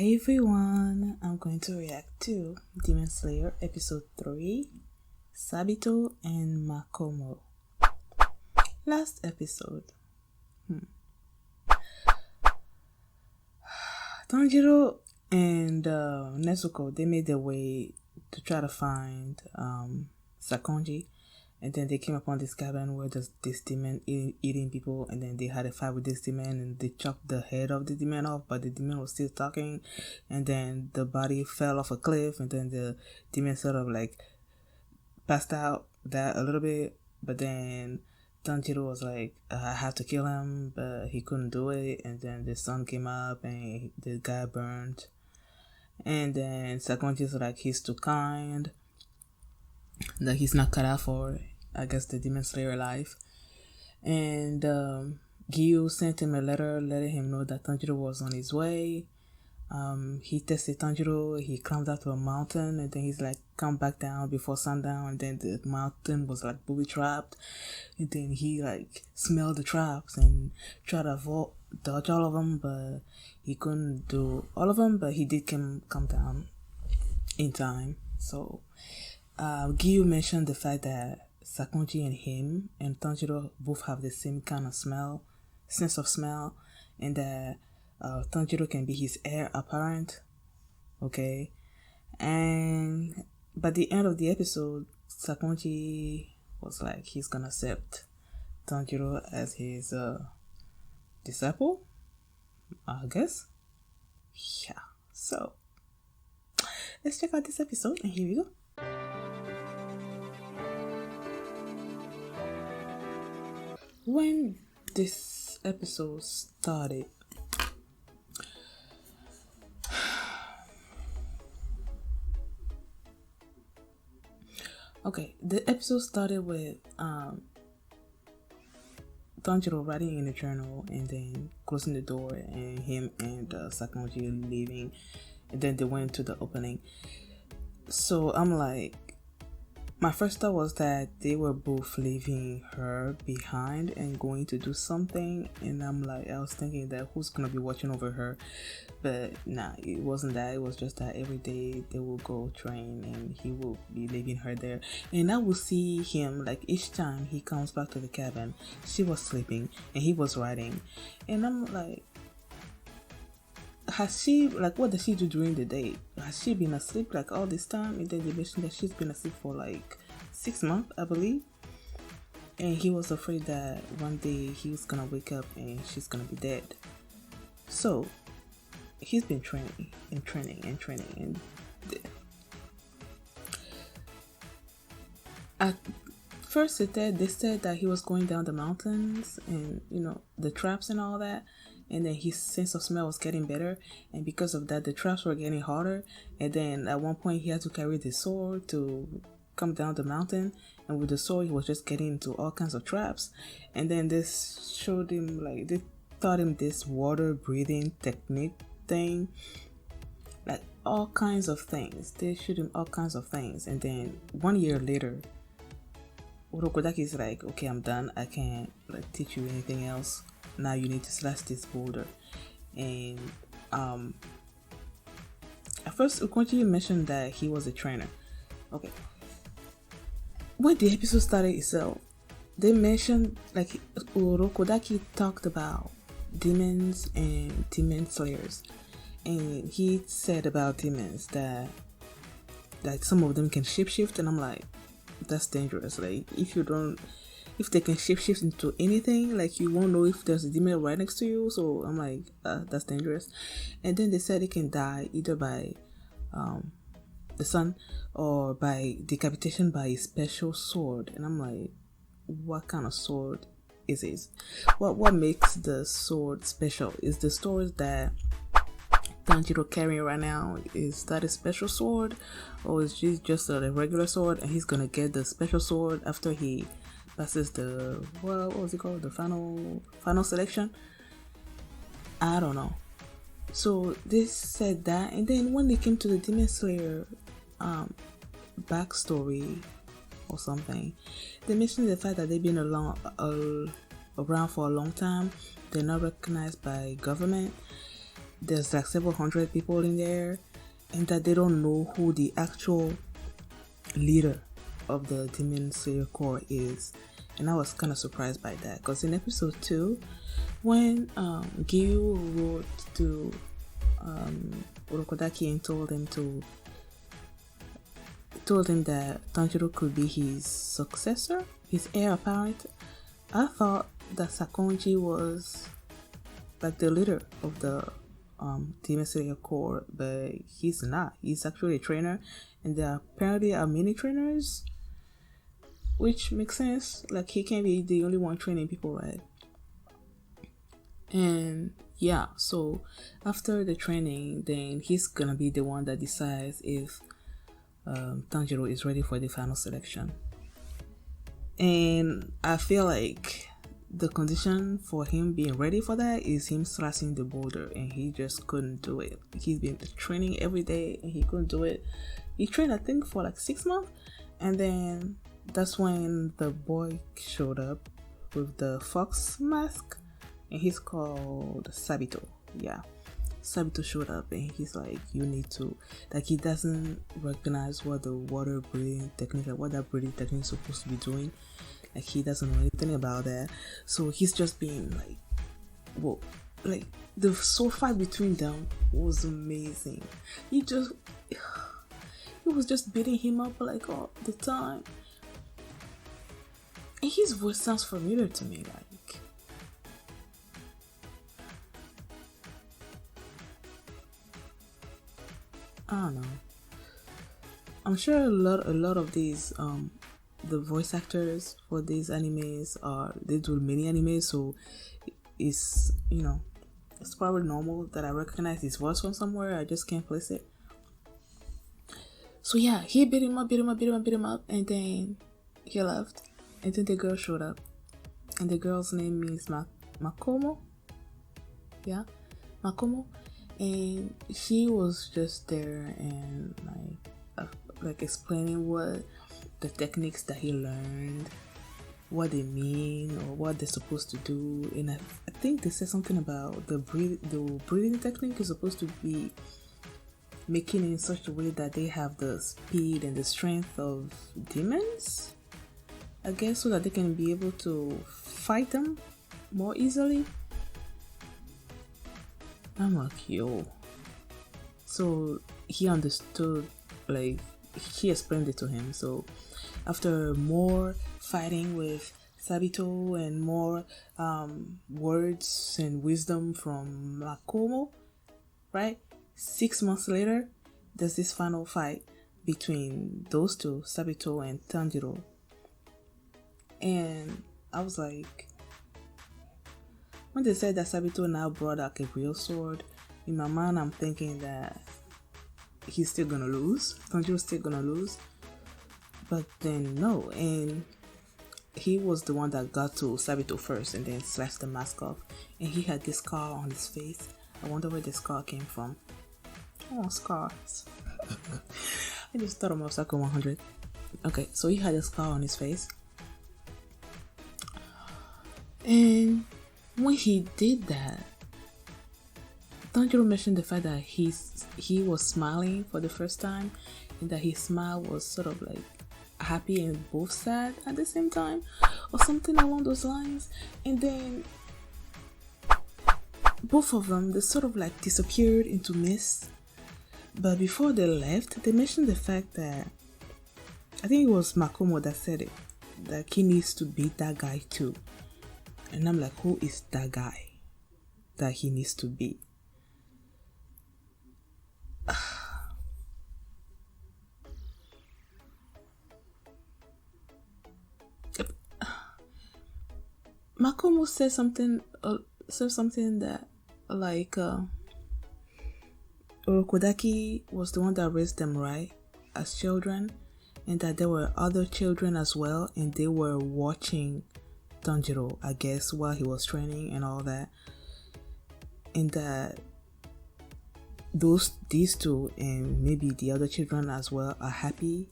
Hi everyone, I'm going to react to Demon Slayer episode 3, Sabito and Makomo. Last episode, Tanjiro and Nezuko, they made their way to try to find Sakonji, and then they came upon this cabin where there's this demon eating people, and then they had a fight with this demon and they chopped the head of the demon off, but the demon was still talking, and then the body fell off a cliff, and then the demon sort of like passed out that a little bit, but then Tanjiro was like, I have to kill him, but he couldn't do it, and then the sun came up and the guy burned, and then Sakonji's like, he's too kind, that he's not cut out for, I guess, the Demon Slayer life. And Gyu sent him a letter letting him know that Tanjiro was on his way. He tested Tanjiro, he climbed up to a mountain, and then he's like, come back down before sundown, and then the mountain was like booby trapped, and then he like smelled the traps and tried to dodge all of them, but he couldn't do all of them, but he did come down in time. So Gyu mentioned the fact that Sakonji and him and Tanjiro both have the same kind of sense of smell, and that Tanjiro can be his heir apparent. Okay, and by the end of the episode, Sakonji was like, he's gonna accept Tanjiro as his disciple, I guess. Yeah, so let's check out this episode, and here we go. When this episode started, the episode started with Tanjiro writing in a journal and then closing the door, and him and Sakonji leaving, and then they went to the opening. So I'm like, my first thought was that they were both leaving her behind and going to do something, and I was thinking that who's gonna be watching over her, but nah, it wasn't that. It was just that every day they will go train and he will be leaving her there, and I will see him like each time he comes back to the cabin, she was sleeping and he was writing, and I'm like, has she, like, what does she do during the day? Has she been asleep like all this time? And then they mentioned that she's been asleep for like 6 months, I believe. And he was afraid that one day he was gonna wake up and she's gonna be dead. So he's been training and at first they said that he was going down the mountains and the traps and all that, and then his sense of smell was getting better, and because of that the traps were getting harder, and then at one point he had to carry the sword to come down the mountain, and with the sword he was just getting into all kinds of traps, and then this showed him, like, they taught him this water breathing technique thing, like all kinds of things. They showed him all kinds of things, and then 1 year later Urokodaki is like, okay, I'm done, I can't like teach you anything else, now you need to slash this boulder. And at first Ukonji mentioned that he was a trainer. Okay, when the episode started itself, they mentioned, like, Urokodaki talked about demons and demon slayers, and he said about demons that some of them can shapeshift, and I'm like, that's dangerous. Like, if they can shapeshift into anything, like, you won't know if there's a demon right next to you. So I'm like, that's dangerous. And then they said it can die either by the sun or by decapitation by a special sword. And I'm like, what kind of sword is it? What makes the sword special? Is the sword that Tanjiro carrying right now, is that a special sword, or is it just a regular sword and he's gonna get the special sword after he passes the, what was it called, the final selection? I don't know. So they said that, and then when they came to the Demon Slayer backstory or something, they mentioned the fact that they've been around for a long time, they're not recognized by government, there's like several hundred people in there, and that they don't know who the actual leader of the Demon Slayer Corps is. And I was kind of surprised by that, because in episode 2, when Gyu wrote to Urokodaki and told him that Tanjiro could be his successor, his heir apparent, I thought that Sakonji was like the leader of the Demon Slayer Corps, but he's not. He's actually a trainer, and there apparently are many trainers, which makes sense. Like, he can't be the only one training people, right? And yeah, so after the training, then he's gonna be the one that decides if Tanjiro is ready for the final selection. And I feel like the condition for him being ready for that is him slashing the boulder, and he just couldn't do it. He's been training every day and he couldn't do it. He trained, I think, for like 6 months, and then that's when the boy showed up with the fox mask, and he's called Sabito. Yeah, Sabito showed up, and he's like, you need to, like, he doesn't recognize what the water breathing technique, like what that breathing technique is supposed to be doing. Like, he doesn't know anything about that, so he's just being like, whoa. Like, the sword fight between them was amazing. He was just beating him up like all the time, and his voice sounds familiar to me. Like, I don't know. I'm sure a lot of these the voice actors for these animes they do many animes, so it's, you know, it's probably normal that I recognize his voice from somewhere. I just can't place it. So yeah, he beat him up, and then he left, and then the girl showed up, and the girl's name is Makomo. Yeah, Makomo, and she was just there and like explaining what the techniques that he learned, what they mean or what they're supposed to do. And I think they said something about the breathing technique is supposed to be making it in such a way that they have the speed and the strength of demons, I guess, so that they can be able to fight them more easily. I'm like, yo. So he understood, like, he explained it to him. So after more fighting with Sabito and more words and wisdom from Makomo, right? 6 months later, there's this final fight between those two, Sabito and Tanjiro. And I was like, when they said that Sabito now brought like a real sword, in my mind I'm thinking that he's still gonna lose, Tanjiro's still gonna lose. But then no, and he was the one that got to Sabito first and then slashed the mask off, and he had this scar on his face. I wonder where the scar came from. Oh, scars. I just thought of Osaka 100. Okay, so he had a scar on his face, and when he did that, Tanjiro mentioned the fact that he was smiling for the first time, and that his smile was sort of like happy and both sad at the same time, or something along those lines. And then both of them, they sort of like disappeared into mist. But before they left, they mentioned the fact that, I think it was Makomo that said it, that he needs to beat that guy too. And I'm like, who is that guy that he needs to beat? Makomo said something that, like, Urokodaki was the one that raised them, right, as children, and that there were other children as well, and they were watching Tanjiro, I guess, while he was training and all that, and that these two and maybe the other children as well are happy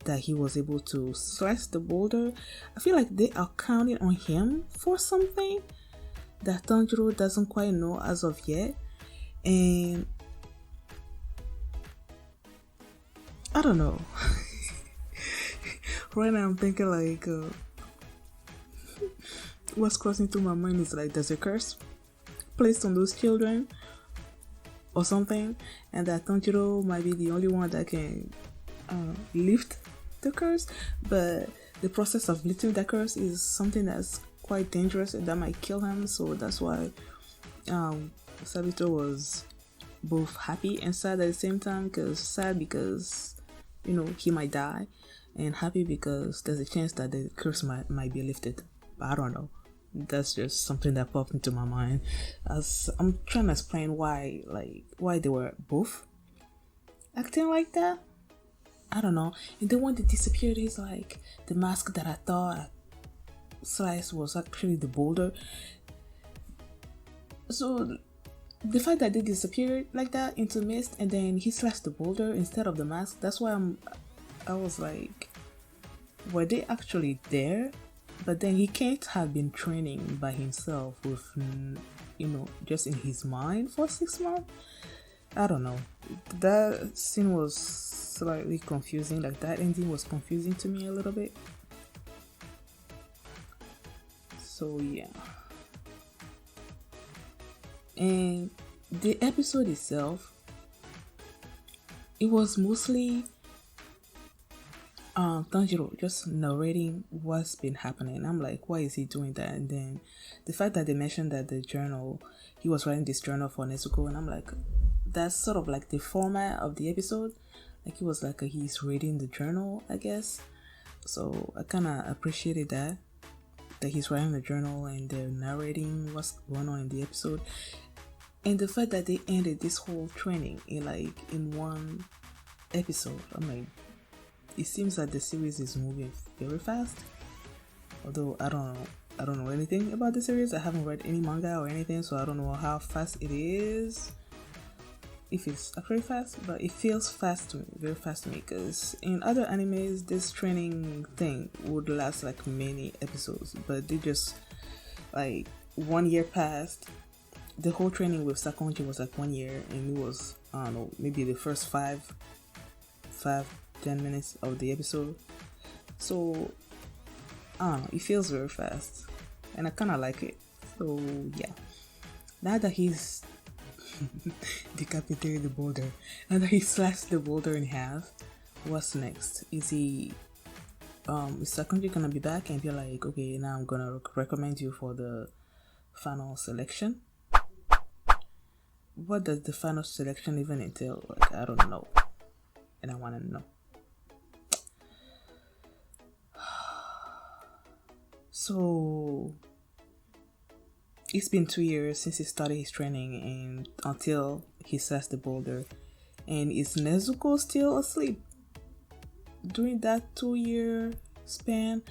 that he was able to slice the boulder. I feel like they are counting on him for something that Tanjiro doesn't quite know as of yet. And I don't know. Right now I'm thinking like, what's crossing through my mind is like, there's a curse placed on those children or something, and that Tanjiro might be the only one that can lift the curse, but the process of lifting the curse is something that's quite dangerous and that might kill him. So that's why Sabito was both happy and sad at the same time. Because sad because, you know, he might die, and happy because there's a chance that the curse might be lifted. But I don't know. That's just something that popped into my mind as I'm trying to explain why they were both acting like that. I don't know. And then when they disappeared, he's like, the mask that I thought Slice was actually the boulder. So the fact that they disappeared like that into mist, and then he slashed the boulder instead of the mask, that's why I was like, were they actually there? But then he can't have been training by himself with, you know, just in his mind for 6 months. I don't know. That scene was slightly confusing. Like, that ending was confusing to me a little bit. So yeah. And the episode itself, it was mostly Tanjiro just narrating what's been happening. I'm like, why is he doing that? And then the fact that they mentioned that the journal, he was writing this journal for Nezuko, and I'm like, that's sort of like the format of the episode. Like, it was like he's reading the journal, I guess. So I kind of appreciated that he's writing the journal and they're narrating what's going on in the episode. And the fact that they ended this whole training in one episode, I'm like, it seems that the series is moving very fast. Although I don't know anything about the series. I haven't read any manga or anything, so I don't know how fast it is. If it's actually fast, but it feels fast to me, very fast to me. Because in other animes, this training thing would last like many episodes, but they just like 1 year passed. The whole training with Sakonji was like 1 year, and it was, I don't know, maybe the first 5-10 minutes of the episode. So I don't know, it feels very fast and I kind of like it. So yeah, now that he's decapitated the boulder, now that he slashed the boulder in half, what's next? Is Sakonji gonna be back and be like, okay, now I'm gonna recommend you for the final selection? What does the final selection even entail? Like, I don't know, and I want to know. So it's been 2 years since he started his training and until he slashed the boulder. And is Nezuko still asleep during that 2-year span?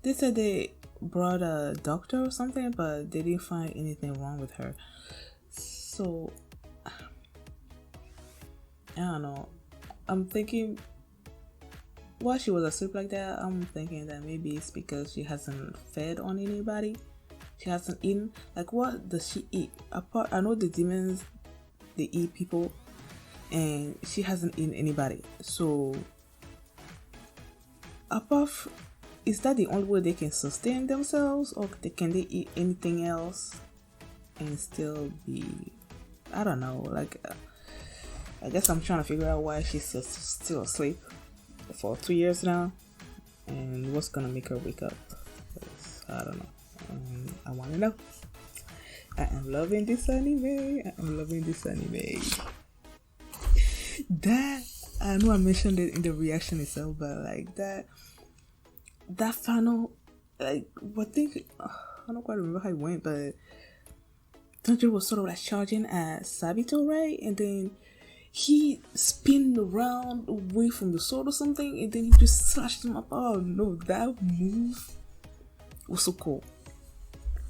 They said they brought a doctor or something, but they didn't find anything wrong with her. So I don't know. I'm thinking, while she was asleep like that, I'm thinking that maybe it's because she hasn't fed on anybody. She hasn't eaten. Like, what does she eat? Apart, I know the demons, they eat people, and she hasn't eaten anybody. So, is that the only way they can sustain themselves, or can they eat anything else and still be? I don't know. Like, I guess I'm trying to figure out why she's still asleep for 2 years now, and what's gonna make her wake up. I don't know. I want to know. I am loving this anime. That, I know I mentioned it in the reaction itself, but like that final, like, what thing, I don't quite remember how it went, but Tanjiro was sort of like charging at Sabito, right? And then he spinned around away from the sword or something, and then he just slashed him up. Oh no, that move was so cool.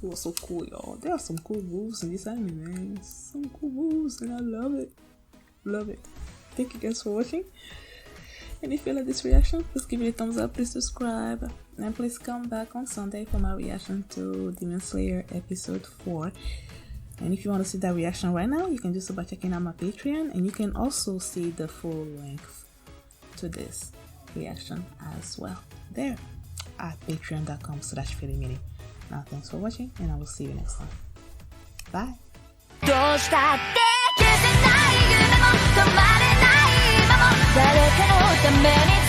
It was so cool, y'all. There are some cool moves in this anime, man. Some cool moves, and I love it. Love it. Thank you guys for watching. And if you like this reaction, please give it a thumbs up, please subscribe, and please come back on Sunday for my reaction to Demon Slayer episode 4. And if you want to see that reaction right now, you can do so by checking out my Patreon, and you can also see the full length to this reaction as well there at patreon.com/feelingmeaning. Now thanks for watching, and I will see you next time. Bye. どうしたって消せない夢も止まれない今も誰かのために